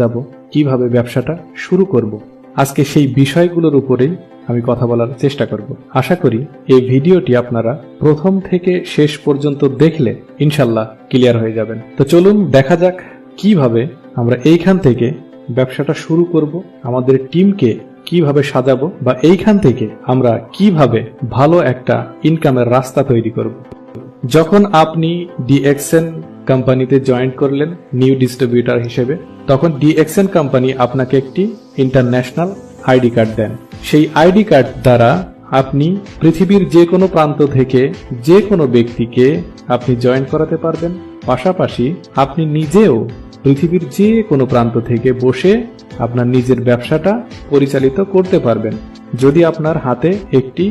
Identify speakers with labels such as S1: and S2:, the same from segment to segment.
S1: যাব, কিভাবে ব্যবসাটা শুরু করব। আজকে সেই বিষয়গুলোর উপরেই আমি কথা বলার চেষ্টা করব। আশা করি এই ভিডিওটি আপনারা প্রথম থেকে শেষ পর্যন্ত দেখলে ইনশাল্লাহ ক্লিয়ার হয়ে যাবেন। তো চলুন দেখা যাক কিভাবে আমরা এইখান থেকে ব্যবসাটা শুরু করব, আমাদের টিমকে কিভাবে সাজাবো, বা এইখান থেকে আমরা কিভাবে ভালো একটা ইনকামের রাস্তা তৈরি করব। যখন আপনি ডিএক্সএন কোম্পানিতে জয়েন করলেন নিউ ডিস্ট্রিবিউটর হিসেবে, তখন ডিএক্সএন কোম্পানি আপনাকে একটি ইন্টারন্যাশনাল আইডি কার্ড দেন। সেই আইডি কার্ড দ্বারা আপনি পৃথিবীর যে কোনো প্রান্ত থেকে যে কোনো ব্যক্তিকে আপনি জয়েন করাতে পারবেন। পাশাপাশি আপনি নিজেও পৃথিবীর যে কোনো প্রান্ত থেকে বসে আপনার নিজের ব্যবসাটা পরিচালিত করতে পারবেন, যদি আপনার হাতে একটি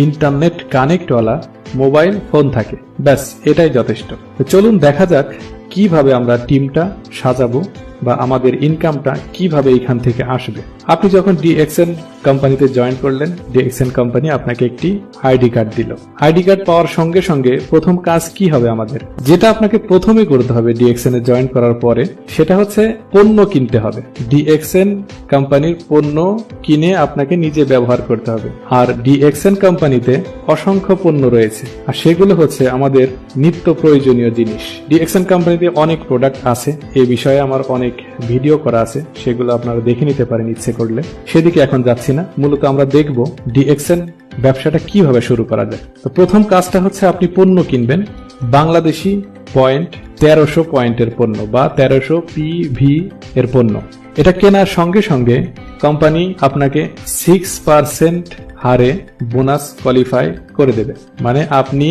S1: ইন্টারনেট কানেক্টওয়ালা মোবাইল ফোন থাকে। ব্যাস, এটাই যথেষ্ট। তো চলুন দেখা যাক কিভাবে আমরা টিমটা সাজাবো বা আমাদের ইনকামটা কিভাবে এখান থেকে আসবে। আপনি যখন ডিএক্সএন কোম্পানিতে জয়েন করলেন, ডিএক্সএন কোম্পানি আপনাকে একটি আইডি কার্ড দিল। আইডি কার্ড পাওয়ার সঙ্গে সঙ্গে প্রথম কাজ কি হবে আমাদের, যেটা আপনাকে প্রথমে করতে হবে ডিএক্সএন এ জয়েন করার পরে, সেটা হচ্ছে পণ্য কিনতে হবে। ডিএক্সএন কোম্পানির পণ্য কিনে আপনাকে নিজে ব্যবহার করতে হবে। আর ডিএক্সএন কোম্পানিতে অসংখ্য পণ্য রয়েছে, আর সেগুলো হচ্ছে আমাদের নিত্য প্রয়োজনীয় জিনিস। ডিএক্সএন কোম্পানিতে অনেক প্রোডাক্ট আছে, এই বিষয়ে আমার অনেক ভিডিও করা আছে, সেগুলো আপনারা দেখে নিতে পারেন ইচ্ছে করলে। সেদিকে এখন যাচ্ছি না, মূলত আমরা দেখব ডিএক্সএন ব্যবসাটা কিভাবে শুরু করা যায়। তো প্রথম কাজটা হচ্ছে আপনি পণ্য কিনবেন বাংলাদেশি পয়েন্ট 1300 পয়েন্টের পণ্য বা 1300 PV এর পণ্য। এটা কেনার সঙ্গে সঙ্গে কোম্পানি আপনাকে 6% হারে বোনাস কোয়ালিফাই করে দেবে। মানে আপনি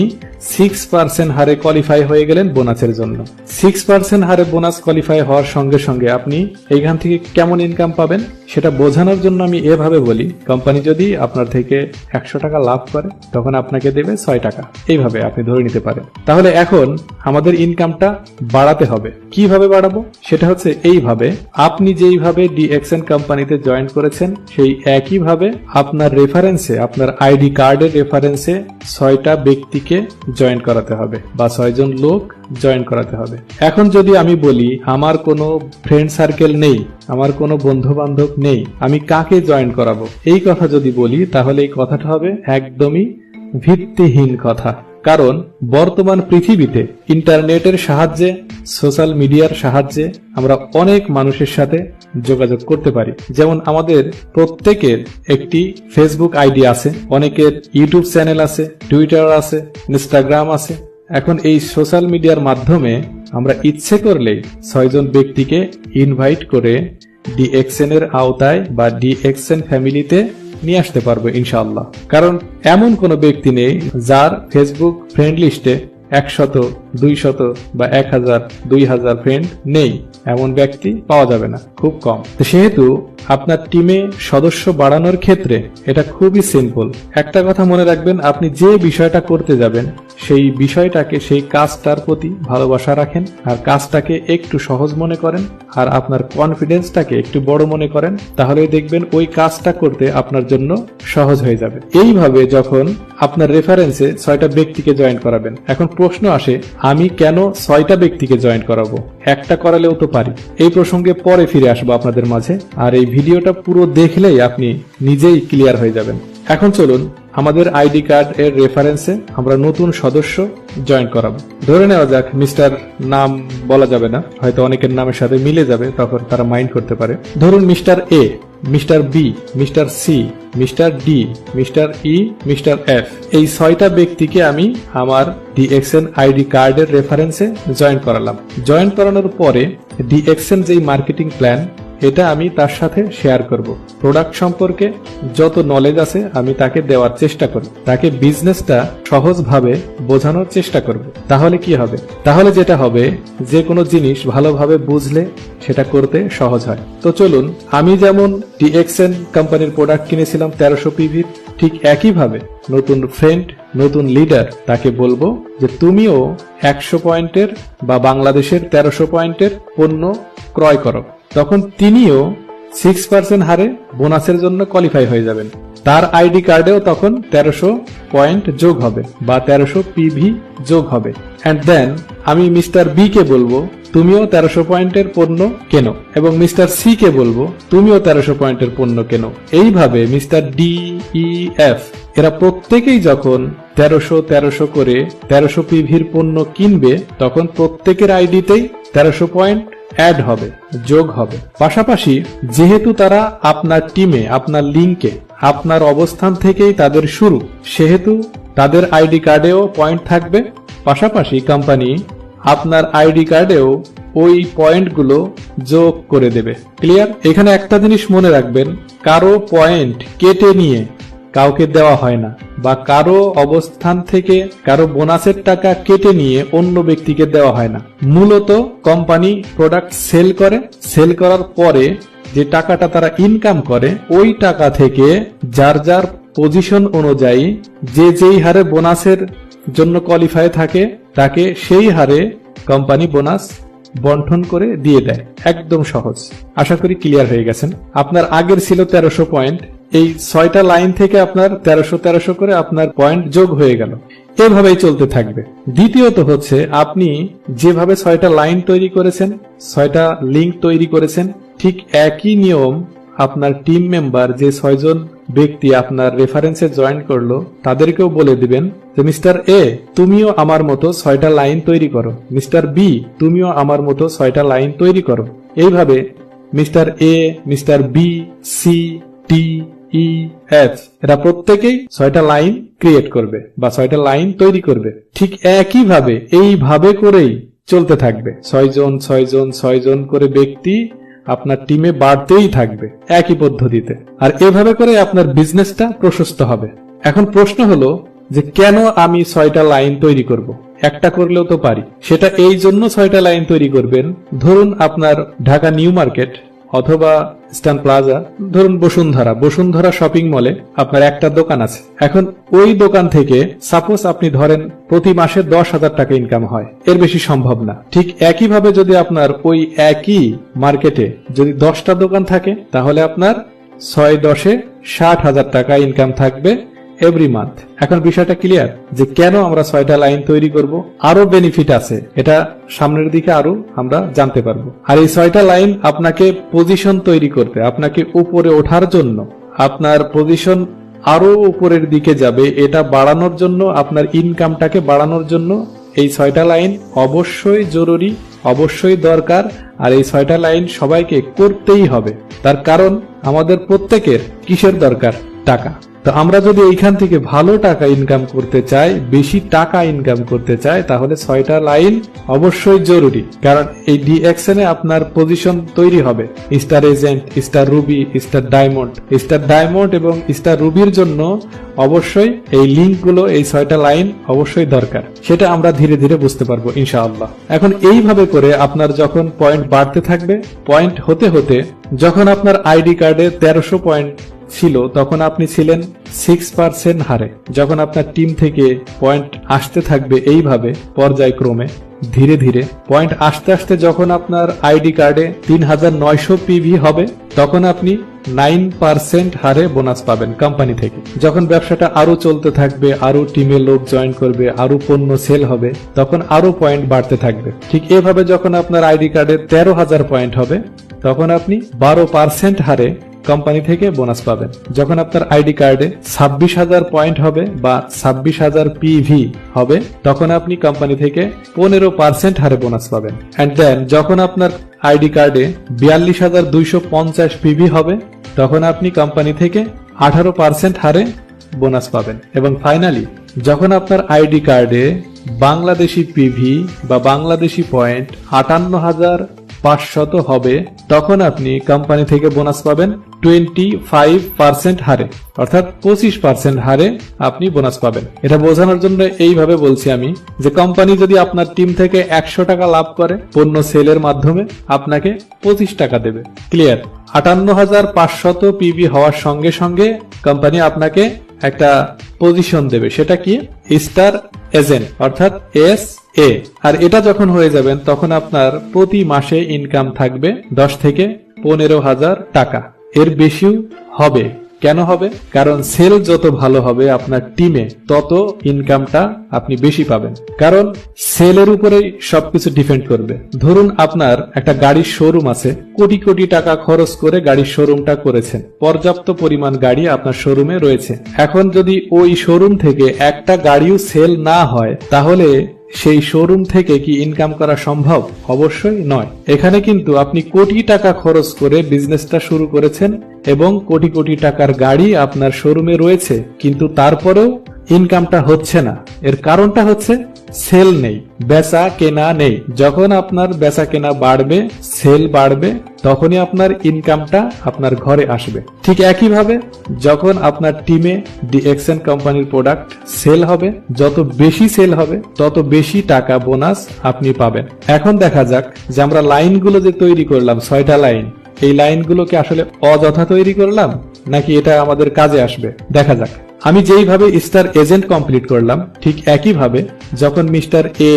S1: 6% হারে কোয়ালিফাই হয়ে গেলেন বোনাসের জন্য। 6% হারে বোনাস কোয়ালিফাই হওয়ার সঙ্গে সঙ্গে আপনি এইখান থেকে কেমন ইনকাম পাবেন সেটা বোঝানোর জন্য আমি এভাবে বলি, কোম্পানি যদি আপনার থেকে 100 টাকা লাভ করে তখন আপনাকে দেবে 6 টাকা, এইভাবে আপনি ধরে নিতে পারেন। তাহলে এখন আমাদের ইনকামটা বাড়াতে হবে। কিভাবে বাড়াবো সেটা হচ্ছে এইভাবে, আপনি যেইভাবে ডিএক্সএন কোম্পানিতে জয়েন করেছেন সেই একইভাবে আপনার রেফারেন্সে, আপনার আইডি কার্ডের রেফারেন্সে 6টা ব্যক্তিকে জয়েন করাতে হবে বা 6 জন লোক জয়েন করাতে হবে। এখন যদি আমি বলি আমার কোনো ফ্রেন্ড সার্কেল নেই, আমার কোনো বন্ধু বান্ধব নেই, আমি কাকে জয়েন করাবো, এই কথা যদি বলি তাহলে এই কথাটা হবে একদমই ভিত্তিহীন কথা। কারণ বর্তমান পৃথিবীতে ইন্টারনেটের সাহায্যে, সোশ্যাল মিডিয়ার সাহায্যে আমরা অনেক মানুষের সাথে যোগাযোগ করতে পারি। যেমন আমাদের প্রত্যেকের একটি ফেসবুক আইডি আছে, অনেকের ইউটিউব চ্যানেল আছে, টুইটার আছে, ইনস্টাগ্রাম আছে। এখন এই সোশ্যাল মিডিয়ার মাধ্যমে আমরা ইচ্ছে করলেই 6 জন ব্যক্তিকে ইনভাইট করে ডিএক্সএন এর আওতায় বা ডিএক্সএন ফ্যামিলিতে নিয়ে আসতে পারবো ইনশাআল্লাহ। কারণ এমন কোনো ব্যক্তি নেই যার ফেসবুক ফ্রেন্ড লিস্টে 100, 200 বা 1000, 2000 ফ্রেন্ড নেই, এমন ব্যক্তি পাওয়া যাবে না, খুব কম। তো সেহেতু আপনার টিমে সদস্য বাড়ানোর ক্ষেত্রে এটা খুবই সিম্পল। একটা কথা মনে রাখবেন, আপনি যে বিষয়টা করতে যাবেন সেই বিষয়টাকে, সেই কাজটার প্রতি ভালোবাসা রাখেন, আর কাজটাকে একটু সহজ মনে করেন, আর আপনার কনফিডেন্সটাকে একটু বড় মনে করেন, তাহলে দেখবেন ওই কাজটা করতে আপনার জন্য সহজ হয়ে যাবে। এইভাবে যখন আপনার রেফারেন্সে 6টা ব্যক্তিকে জয়েন করাবেন, এখন প্রশ্ন আসে আমি কেন 6টা ব্যক্তিকে জয়েন করাবো, একটা করালেও তো পারি। এই প্রসঙ্গে পরে ফিরে আসবো আপনাদের মাঝে, আর এই ভিডিওটা পুরো দেখলেই আপনি নিজেই ক্লিয়ার হয়ে যাবেন। এখন চলুন আমাদের আইডি কার্ড এর রেফারেন্সে আমরা নতুন সদস্য জয়েন করাবো। ধরে নেওয়া যাক, মিস্টার, নাম বলা যাবে না, হয়তো অনেকের নামের সাথে মিলে যাবে, তখন তারা মাইন্ড করতে পারে। ধরুন mister A, mister B, mister C, mister D, mister E, mister F, এই 6টা ব্যক্তিকে আমি আমার ডিএক্সএন আইডি কার্ডের রেফারেন্সে জয়েন করালাম। জয়েন করানোর পরে ডিএক্সএন যেই মার্কেটিং প্ল্যান, এটা আমি তার সাথে শেয়ার করব। প্রোডাক্ট সম্পর্কে যত নলেজ আছে আমি তাকে দেওয়ার চেষ্টা করব, তাকে বিজনেসটা সহজভাবে বোঝানোর চেষ্টা করব। তাহলে কি হবে, তাহলে যেটা হবে, যে কোনো জিনিস ভালোভাবে বুঝলে সেটা করতে সহজ হয়। তো চলুন, আমি যেমন ডিএক্সএন কোম্পানির প্রোডাক্ট কিনেছিলাম 1300 PV, ঠিক একইভাবে নতুন ফ্রেন্ড, নতুন লিডার, তাকে বলবো যে তুমিও 100 পয়েন্টের বা বাংলাদেশের 1300 পয়েন্টের পণ্য ক্রয় করো। তখন তিনিও 6% হারে বোনাসের জন্য কোয়ালিফাই হয়ে যাবেন। তার আইডি কার্ডেও তখন 1300 পয়েন্ট যোগ হবে বা 1300 পিভি যোগ হবে। এন্ড দেন আমি মিস্টার বি কে বলবো তুমিও 1300 পয়েন্টের পণ্য কেনো, এবং মিস্টার সি কে বলবো তুমিও 1300 পয়েন্টের পণ্য কেনো। এইভাবে মিস্টার ডি, ই, এফ এরা প্রত্যেকেই যখন 1300 করে 1300 পিভির পণ্য কিনবে, তখন প্রত্যেকের আইডিতেই 1300 পয়েন্ট অ্যাড হবে, যোগ হবে। পাশাপাশি যেহেতু তারা আপনার টিমে, আপনার লিঙ্কে, আপনার অবস্থান থেকেই তাদের শুরু, সেহেতু তাদের আইডি কার্ডেও পয়েন্ট থাকবে। পাশাপাশি কোম্পানি আপনার আইডি কার্ডেও ওই পয়েন্টগুলো যোগ করে দেবে। ক্লিয়ার? এখানে একটা জিনিস মনে রাখবেন, কারো পয়েন্ট কেটে নিয়ে কাউকে দেওয়া হয় না, বা কারো অবস্থান থেকে কারো বোনাসের টাকা কেটে নিয়ে অন্য ব্যক্তিকে দেওয়া হয় না। মূলত কোম্পানি প্রোডাক্ট সেল করে, সেল করার পরে যে টাকাটা তারা ইনকাম করে, ওই টাকা থেকে যার যার পজিশন অনুযায়ী যে যেই হারে বোনাসের জন্য কোয়ালিফাই থাকে তাকে সেই হারে কোম্পানি বোনাস বন্টন করে দিয়ে দেয়। একদম সহজ। আশা করি ক্লিয়ার হয়ে গেছেন। আপনার আগের ছিল 1300 পয়েন্ট, এই 6টা লাইন থেকে আপনার 1300 করে আপনার পয়েন্ট যোগ হয়ে গেল। এভাবেই চলতে থাকবে। দ্বিতীয়ত হচ্ছে, আপনি যেভাবে 6টা লাইন তৈরি করেছেন, 6টা লিঙ্ক তৈরি করেছেন, ঠিক একই নিয়ম আপনার টিম মেম্বার যে 6 জন ব্যক্তি আপনার রেফারেন্সে জয়েন করলো তাদেরকেও বলে দিবেন যে মিস্টার এ তুমিও আমার মতো 6টা লাইন তৈরি করো, মিস্টার বি তুমিও আমার মতো 6টা লাইন তৈরি করো। এইভাবে mister A, mister B, C, T, E, F এরা প্রত্যেকেই 6টা লাইন ক্রিয়েট করবে বা 6টা লাইন তৈরি করবে। ঠিক একইভাবে এইভাবে করেই চলতে থাকবে। 6 জন 6 জন 6 জন করে ব্যক্তি আপনার টিমে বাড়তেই থাকবে একই পদ্ধতিতে। আর এভাবে করে আপনার বিজনেসটা প্রশস্ত হবে। এখন প্রশ্ন হলো যে কেন আমি 6টা লাইন তৈরি করব? একটা করলেও তো পারি। সেটা এই জন্য 6টা লাইন তৈরি করবেন, ধরুন আপনার ঢাকা নিউ মার্কেট অথবা স্টান প্লাজা, ধরুন বসুন্ধরা শপিং মলে আপনার একটা দোকান আছে। এখন ওই দোকান থেকে সাপোজ আপনি ধরেন প্রতি মাসে 10,000 টাকা ইনকাম হয়, এর বেশি সম্ভব না। ঠিক একইভাবে যদি আপনার ওই একই মার্কেটে যদি 10টা দোকান থাকে, তাহলে আপনার 6-10-এ 60,000 টাকা ইনকাম থাকবে এভরি মান্থ। এখন বিষয়টা ক্লিয়ার যে কেন আমরা 6টা লাইন তৈরি করব? আরো বেনিফিট আছে, এটা সামনের দিকে আরো আমরা জানতে পারবো। আর এই 6টা লাইন আপনাকে পজিশন তৈরি করতে, আপনাকে উপরে ওঠার জন্য, আপনার পজিশন আরো উপরের দিকে যাবে, এটা বাড়ানোর জন্য, আপনার ইনকামটাকে বাড়ানোর জন্য এই 6টা লাইন অবশ্যই জরুরি, অবশ্যই দরকার। আর এই 6টা লাইন সবাইকে করতেই হবে। তার কারণ আমাদের প্রত্যেকের কিসের দরকার? টাকা। তো আমরা যদি এইখান থেকে ভালো টাকা ইনকাম করতে চাই, বেশি টাকা ইনকাম করতে চাই, তাহলে 6টা লাইন অবশ্যই জরুরি। কারণ এই ডিএক্সএন এ আপনার পজিশন তৈরি হবে star agent, star Ruby, star diamond এবং স্টার রুবির জন্য অবশ্যই এই লিঙ্কগুলো, এই 6টা লাইন অবশ্যই দরকার। সেটা আমরা ধীরে ধীরে বুঝতে পারবো ইনশাআল্লাহ। এখন এইভাবে করে আপনার যখন পয়েন্ট বাড়তে থাকবে, পয়েন্ট হতে হতে যখন আপনার আইডি কার্ডে 1300 পয়েন্ট ছিল, তখন আপনি ছিলেন 6% হারে। যখন আপনার টিম থেকে পয়েন্ট আসতে থাকবে এইভাবে পর্যায়ক্রমে ধীরে ধীরে পয়েন্ট আসতে আসতে যখন আপনার আইডি কার্ডে 3900 পিভি হবে, তখন আপনি 9% হারে বোনাস পাবেন কোম্পানি থেকে। যখন ব্যবসাটা আরো চলতে থাকবে, আরো টিমে লোক জয়েন করবে, আরো পণ্য সেল হবে, তখন আরো পয়েন্ট বাড়তে থাকবে। ঠিক এভাবে যখন আপনার আইডি কার্ডে 13,000 পয়েন্ট হবে, তখন আপনি 12% হারে কোম্পানি থেকে বোনাস পাবেন। যখন আপনার আইডি কার্ডে 26,000 পয়েন্ট হবে বা 26,000 পিভি হবে, তখন আপনি কোম্পানি থেকে 15% হারে বোনাস পাবেন। এন্ড দেন যখন আপনার আইডি কার্ডে 42,250 পিভি হবে, তখন আপনি কোম্পানি থেকে 18% হারে বোনাস পাবেন। এবং ফাইনালি যখন আপনার আইডি কার্ডে বাংলাদেশি পিভি বা বাংলাদেশি পয়েন্ট 58,500 হবে, তখন আপনি কোম্পানি থেকে বোনাস পাবেন 25% হারে, অর্থাৎ 25% হারে আপনি বোনাস পাবেন। এটা বোঝানোর জন্য এইভাবে বলছি আমি যে কোম্পানি যদি আপনার টিম থেকে 100 টাকা লাভ করে পণ্য সেলের মাধ্যমে, আপনাকে 25 টাকা দেবে। ক্লিয়ার? 58,500 পিভি হওয়ার সঙ্গে সঙ্গে কোম্পানি আপনাকে একটা পজিশন দেবে, সেটা কি? স্টার এজেন্ট, অর্থাৎ SA। আর এটা যখন হয়ে যাবেন, তখন আপনার প্রতি মাসে ইনকাম থাকবে 10 থেকে 15,000 টাকা। এর বেশিও হবে কেন হবে? কারণ সেল যত ভালো হবে আপনার টিমে, তত ইনকামটা আপনি বেশি পাবেন। কারণ সেলের উপরেই সবকিছু ডিপেন্ড করবে। ধরুন আপনার একটা গাড়ির শোরুম আছে, কোটি কোটি টাকা খরচ করে গাড়ির শোরুমটা করেছেন, পর্যাপ্ত পরিমাণ গাড়ি আপনার শোরুমে রয়েছে। এখন যদি ওই শোরুম থেকে একটা গাড়িও সেল না হয়, তাহলে সেই শোরুম থেকে কি ইনকাম করা সম্ভব? অবশ্যই নয়। এখানে কিন্তু আপনি কোটি টাকা খরচ করে বিজনেসটা শুরু করেছেন এবং কোটি কোটি টাকার গাড়ি আপনার শোরুমে রয়েছে, কিন্তু তারপরেও ইনকামটা হচ্ছে না। এর কারণটা হচ্ছে সেল নেই, বেচা কেনা নেই। যখন আপনার বেচা কেনা বাড়বে, সেল বাড়বে, তখনই আপনার ইনকামটা আপনার ঘরে আসবে। ঠিক একইভাবে যখন আপনার টিমে ডিএক্সএন কোম্পানির প্রোডাক্ট সেল হবে, যত বেশি সেল হবে তত বেশি টাকা বোনাস আপনি পাবেন। এখন দেখা যাক যে আমরা লাইনগুলো যে তৈরি করলাম, 6টা লাইন, এই লাইনগুলোকে আসলে অযথা তৈরি করলাম নাকি এটা আমাদের কাজে আসবে দেখা যাক। আমি যেইভাবে স্টার এজেন্ট কমপ্লিট করলাম, ঠিক একইভাবে যখন মিস্টার এ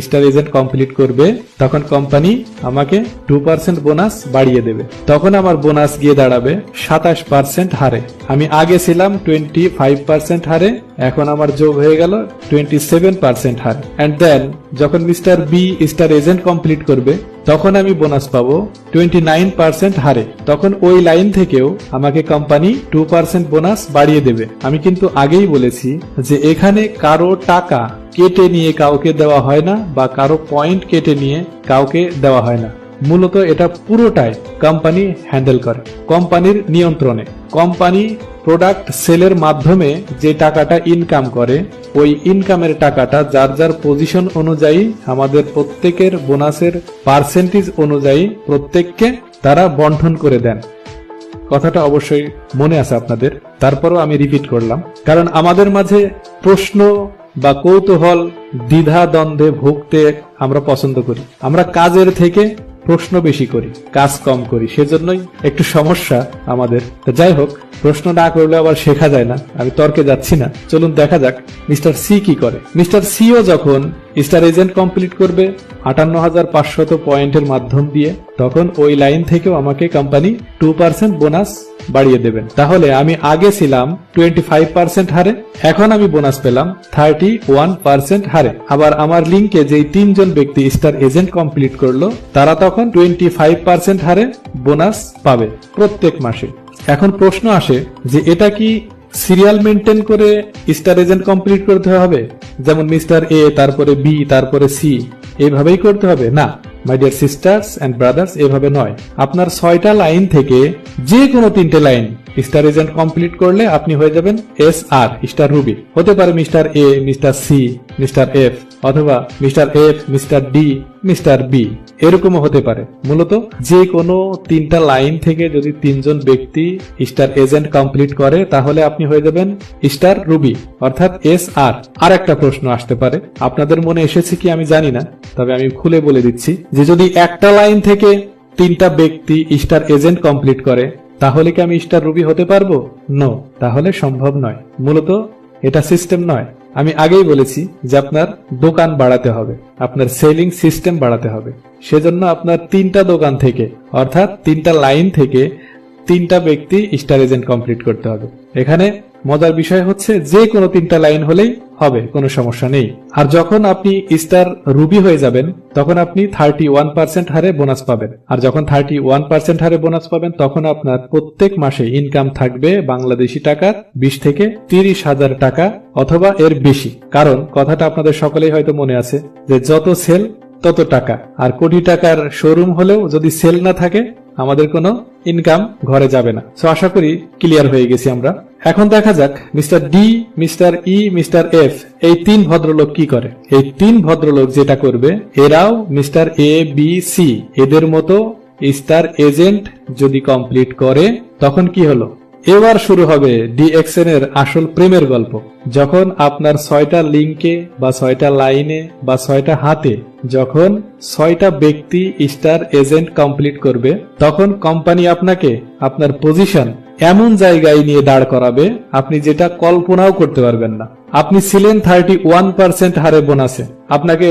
S1: স্টার এজেন্ট কমপ্লিট করবে, তখন কোম্পানি আমাকে 2% বোনাস বাড়িয়ে দেবে। তখন আমার বোনাস গিয়ে দাঁড়াবে 27% হারে। আমি আগে ছিলাম 25% হারে, এখন আমার যোগ হয়ে গেল 27% হারে। এন্ড দেন যখন mister B star agent complete করবে, তখন আমি বোনাস পাবো 29% হারে। তখন ওই লাইন থেকেও আমাকে কোম্পানি 2% বোনাস বাড়িয়ে দেবে। আমি কিন্তু আগেই বলেছি যে এখানে কারো টাকা কেটে নিয়ে কাউকে দেওয়া হয় না, বা কারো পয়েন্ট কেটে নিয়ে কাউকে দেওয়া হয় না। মূলত এটা পুরোটাই কোম্পানি হ্যান্ডেল করে, কোম্পানির নিয়ন্ত্রণে। কোম্পানি প্রোডাক্ট সেলের মাধ্যমে যে টাকাটা ইনকাম করে, ওই ইনকামের টাকাটা যার যার পজিশন অনুযায়ী আমাদের প্রত্যেকের বোনাসের পার্সেন্টেজ অনুযায়ী প্রত্যেককে তারা বন্টন করে দেন। কথাটা অবশ্যই মনে আছে আপনাদের, তারপরও আমি রিপিট করলাম, কারণ আমাদের মাঝে প্রশ্ন বা কৌতূহল, দ্বিধা দ্বন্দ্বে ভুগতে আমরা পছন্দ করি। আমরা কাজের থেকে প্রশ্ন বেশি করি, কাজ কম করি, সেজন্যই একটু সমস্যা আমাদের। তো যাই হোক, প্রশ্ন না করলে আবার শেখা যায় না, আমি তর্কে যাচ্ছি না। চলুন দেখা যাক মিস্টার সি কি করে। মিস্টার সিও যখন স্টার এজেন্ট কমপ্লিট করবে 58,500 পয়েন্টের মাধ্যম দিয়ে, তখন ওই লাইন থেকেও আমাকে কোম্পানি 2% বোনাস বাড়িয়ে দেবেন। তাহলে আমি আগে ছিলাম 25% হারে, এখন আমি বোনাস পেলাম 31% হারে। আবার আমার লিঙ্কে যেই 3 জন ব্যক্তি স্টার এজেন্ট কমপ্লিট করলো, তারা তখন 25% হারে বোনাস পাবে প্রত্যেক মাসে। এখন প্রশ্ন আসে যে এটা কি সিরিয়াল মেনটেন করে স্টার এজেন্ট কমপ্লিট করতে হবে, যেমন মিস্টার এ, তারপরে বি, তারপরে সি, এইভাবেই করতে হবে? না my dear sisters and brothers, এভাবে নয়। আপনার 6টা লাইন থেকে যে কোনো 3টে লাইন স্টার এজেন্ট কমপ্লিট করলে আপনি হয়ে যাবেন SR স্টার রুবি। হতে পারে mister A, mister C, mister F, অথবা mister F, mister D, mister B, এরকমও হতে পারে। মূলত যে কোনো 3টা লাইন থেকে যদি 3 জন ব্যক্তি স্টার এজেন্ট কমপ্লিট করে, তাহলে আপনি হয়ে যাবেন স্টার রুবি অর্থাৎ SR। আর একটা প্রশ্ন আসতে পারে, আপনাদের মনে এসেছে কি আমি জানি না, তবে আমি খুলে বলে দিচ্ছি যে যদি একটা লাইন থেকে 3টা ব্যক্তি স্টার এজেন্ট কমপ্লিট করে, তাহলে কি আমি স্টার রুবি হতে পারবো? নো, তাহলে সম্ভব নয়। মূলত এটা সিস্টেম নয়। আমি আগেই বলেছি যে আপনার দোকান বাড়াতে হবে, আপনার সেলিং সিস্টেম বাড়াতে হবে। সেজন্য আপনার 3টা দোকান থেকে, অর্থাৎ 3টা লাইন থেকে 3টা ব্যক্তি স্টার এজেন্ট কমপ্লিট করতে হবে। এখানে মজার বিষয় হচ্ছে যে কোনো 3টা লাইন হলেই হবে, কোনো সমস্যা নেই। আর যখন আপনি স্টার রুবি হয়ে যাবেন, তখন আপনি 31% হারে বোনাস পাবেন। আর যখন 31% হারে বোনাস পাবেন, তখন আপনার প্রত্যেক মাসে ইনকাম থাকবে বাংলাদেশি টাকার 20 থেকে 30,000 টাকা অথবা এর বেশি। কারণ কথাটা আপনাদের সকলেই হয়তো মনে আছে যে যত সেল তত টাকা। আর কোটি টাকার শোরুম হলেও যদি সেল না থাকে, আমাদের কোনো ইনকাম ঘরে যাবে না। সো আশা করি ক্লিয়ার হয়ে গেছি আমরা। এখন দেখা যাক mister D, mister E, mister F, এই 3 ভদ্রলোক কি করে। এই 3 ভদ্রলোক যেটা করবে, এরাও মিস্টার এ, বি, সি এদের মতো স্টার এজেন্ট যদি কমপ্লিট করে, তখন কি হলো? এবার শুরু হবে ডিএক্সএন এর আসল প্রেমের গল্প। যখন আপনার 6টা লিঙ্কে বা 6টা লাইনে বা 6টা হাতে যখন 6টা ব্যক্তি স্টার এজেন্ট কমপ্লিট করবে, তখন কোম্পানি আপনাকে আপনার পজিশন এমন জায়গায় নিয়ে দাঁড় করাবে আপনি যেটা কল্পনাও করতে পারবেন না। আপনি ছিলেন 31% হারে বোনাসে, আপনাকে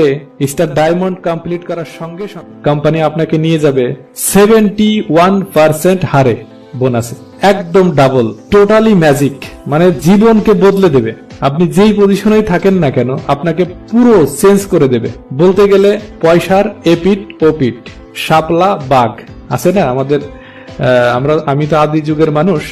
S1: স্টার ডায়মন্ড কমপ্লিট করার সঙ্গে সঙ্গে কোম্পানি আপনাকে নিয়ে যাবে 71% হারে। বোনাসে, একদম ডাবল, টোটালি ম্যাজিক, মানে জীবনকে বদলে দেবে। আপনি যেই পজিশনেই থাকেন না কেন আপনাকে পুরো চেঞ্জ করে দেবে। বলতে গেলে পয়সার এপিট ওপিট, শাপলা বাঘ আছে না আমাদের, আমি তো আদি যুগের মানুষ,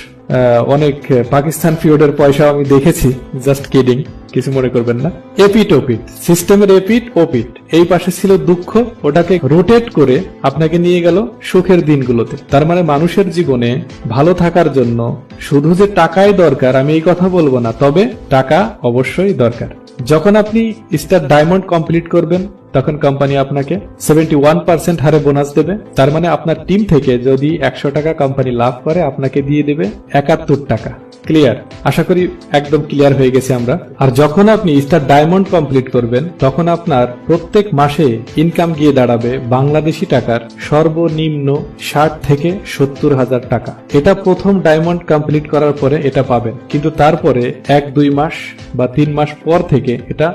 S1: অনেক পাকিস্তান ফিউডের পয়সা আমি দেখেছি, জাস্ট কিডিং, কিছু মনে করবেন না। এপিট ওপিট, সিস্টেমের এপিট ওপিট, এই পাশে ছিল দুঃখ, ওটাকে রোটেট করে আপনাকে নিয়ে গেল সুখের দিনগুলোতে। তার মানে মানুষের জীবনে ভালো থাকার জন্য শুধু যে টাকাই দরকার আমি এই কথা বলবো না, তবে টাকা অবশ্যই দরকার। যখন আপনি স্টার ডায়মন্ড কমপ্লিট করবেন তখন কোম্পানি আপনাকে 71% হারে বোনাস দেবে। তার মানে আপনার টিম থেকে যদি 100 টাকা কোম্পানি লাভ করে আপনাকে দিয়ে দেবে 71 টাকা। ক্লিয়ার? আশা করি একদম ক্লিয়ার হয়ে গেছে আমরা। আর যখন আপনি স্টার ডায়মন্ড কমপ্লিট করবেন তখন আপনার প্রত্যেক মাসে ইনকাম গিয়ে দাঁড়াবে বাংলাদেশি টাকার সর্বনিম্ন 60 থেকে 70 হাজার টাকা। এটা প্রথম ডায়মন্ড কমপ্লিট করার পরে এটা পাবেন, কিন্তু তারপরে 1-2 মাস বা 3 মাস পর থেকে এটা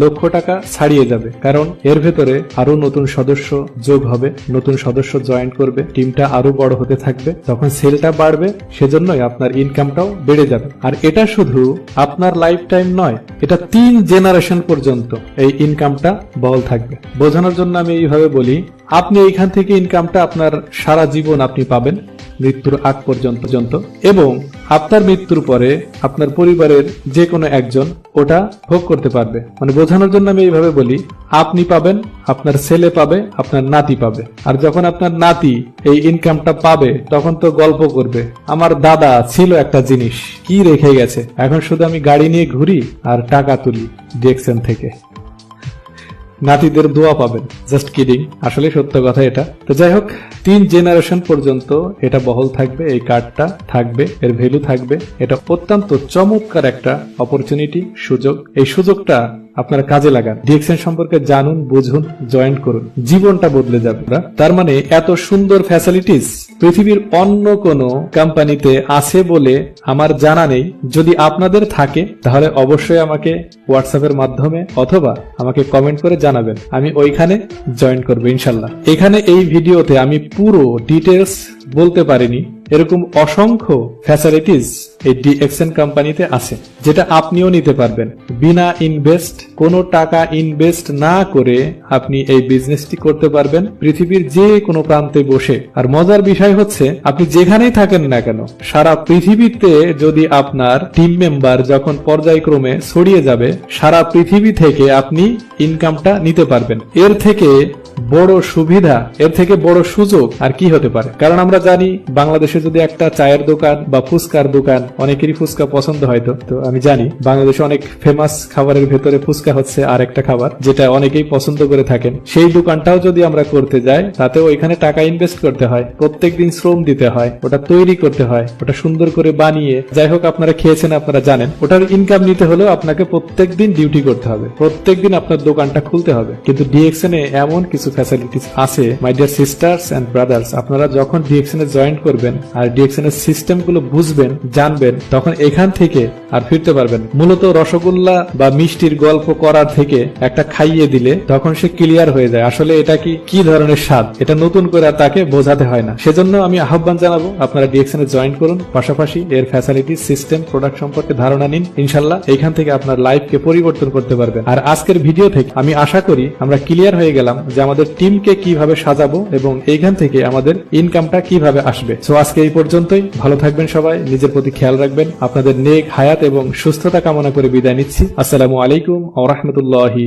S1: লক্ষ টাকা ছাড়িয়ে যাবে, কারণ এর ভেতরে আরো নতুন সদস্য যোগ হবে, নতুন সদস্য জয়েন করবে, টিমটা আরো বড় হতে থাকবে, তখন সেলটা বাড়বে, সেজন্যই আপনার ইনকামটাও বেড়ে যাবে। আর এটা শুধু আপনার লাইফ টাইম নয়, এটা 3 জেনারেশন পর্যন্ত এই ইনকামটা বহাল থাকবে। বোঝানোর জন্য আমি এইভাবে বলি, আপনি এইখান থেকে ইনকামটা আপনার সারা জীবন আপনি পাবেন মৃত্যুর আগ পর্যন্ত, এবং আপনার মৃত্যুর পরে আপনার পরিবারের যে কোনো একজন ওটা ভোগ করতে পারবে। মানে বোঝানোর জন্য আমি এইভাবে বলি, আপনি পাবেন, আপনার ছেলে পাবে, আপনার নাতি পাবে। আর যখন আপনার নাতি এই ইনকামটা পাবে তখন তো গল্প করবে, আমার দাদা ছিল একটা জিনিস, কি রেখে গেছে, এখন শুধু আমি গাড়ি নিয়ে ঘুরি আর টাকা তুলি ডিএক্সএন থেকে। নাতিদের দোয়া পাবেন, জাস্ট কিডিং, আসলে সত্য কথা এটা। তো যাই হোক, 3 জেনারেশন পর্যন্ত এটা বহাল থাকবে, এই কার্ডটা থাকবে, এর ভ্যালু থাকবে। এটা অত্যন্ত চমৎকার একটা অপরচুনিটি, সুযোগ। এই সুযোগটা আপনারা কাজে লাগান, ডিএক্সএন সম্পর্কে জানুন, বুঝুন, জয়েন করুন, জীবনটা বদলে যাবে। তার মানে এত সুন্দর ফ্যাসিলিটিস পৃথিবীর অন্য কোনো কোম্পানিতে আছে বলে আমার জানা নেই। যদি আপনাদের থাকে তাহলে অবশ্যই আমাকে হোয়াটসঅ্যাপের মাধ্যমে অথবা আমাকে কমেন্ট করে জানাবেন, আমি ওইখানে জয়েন করবো ইনশাল্লাহ। এখানে এই ভিডিওতে আমি পুরো ডিটেলস বলতে পারিনি, এরকম অসংখ্য ফ্যাসিলিটিস এই ডিএক্সএন কোম্পানিতে আছে, যেটা আপনিও নিতে পারবেন বিনা ইনভেস্ট, কোনো টাকা ইনভেস্ট না করে আপনি এই বিজনেসটি করতে পারবেন পৃথিবীর যে কোনো প্রান্তে বসে। আর মজার বিষয় হচ্ছে, আপনি যেখানেই থাকেন না কেন সারা পৃথিবীতে যদি আপনার টিম মেম্বার যখন পর্যায়ক্রমে ছড়িয়ে যাবে, সারা পৃথিবী থেকে আপনি ইনকামটা নিতে পারবেন। এর থেকে বড় সুবিধা, এর থেকে বড় সুযোগ আর কি হতে পারে? কারণ আমরা জানি বাংলাদেশে যদি একটা চায়ের দোকান বা ফুচকার দোকান, অনেকেরই ফুচকা পছন্দ হয়তো, তো আমি জানি বাংলাদেশে অনেক ফেমাস খাবারের ভেতরে ফুচকা হচ্ছে আর একটা খাবার যেটা অনেকেই পছন্দ করে থাকেন। সেই দোকানটাও যদি আমরা করতে যাই তাতেও এখানে টাকা ইনভেস্ট করতে হয়, প্রত্যেকদিন শ্রম দিতে হয়, ওটা তৈরি করতে হয়, ওটা সুন্দর করে বানিয়ে, যাই হোক আপনারা খেয়েছেন, আপনারা জানেন, ওটার ইনকাম নিতে হলেও আপনাকে প্রত্যেকদিন ডিউটি করতে হবে, প্রত্যেকদিন আপনার দোকানটা খুলতে হবে। কিন্তু ডিএক্সএন এ এমন কিছু ফ্যাসিলিটিস আছে, my dear sisters and brothers, আপনারা যখন ডিএক্সএন এ জয়েন করবেন আর ডিএক্সএন এর সিস্টেম গুলো বুঝবেন, জানবেন, তখন এখান থেকে আর ফিরতে পারবেন। মূলত রসগোল্লা বা মিষ্টির গল্প করার থেকে একটা খাইয়ে দিলে তখন সে ক্লিয়ার হয়ে যায় আসলে এটা কি ধরনের স্বাদ, এটা নতুন করে আর তাকে বোঝাতে হয় না। সেজন্য আমি আহ্বান জানাবো আপনারা ডিএক্সএন এ জয়েন করুন, পাশাপাশি এর ফ্যাসিলিটি, সিস্টেম, প্রোডাক্ট সম্পর্কে ধারণা নিন। ইনশাল্লাহ এখান থেকে আপনার লাইফকে পরিবর্তন করতে পারবেন। আর আজকের ভিডিও থেকে আমি আশা করি আমরা ক্লিয়ার হয়ে গেলাম যে আমাদের টিমকে কিভাবে সাজাবো এবং এইখান থেকে আমাদের ইনকামটা কিভাবে আসবে। সো আজকে এই পর্যন্তই, ভালো থাকবেন সবাই, নিজের প্রতি খেয়াল রাখবেন, আপনাদের নেক হায়াত এবং সুস্থতা কামনা করে বিদায় নিচ্ছি। আসসালামু আলাইকুম ওয়া রাহমাতুল্লাহি।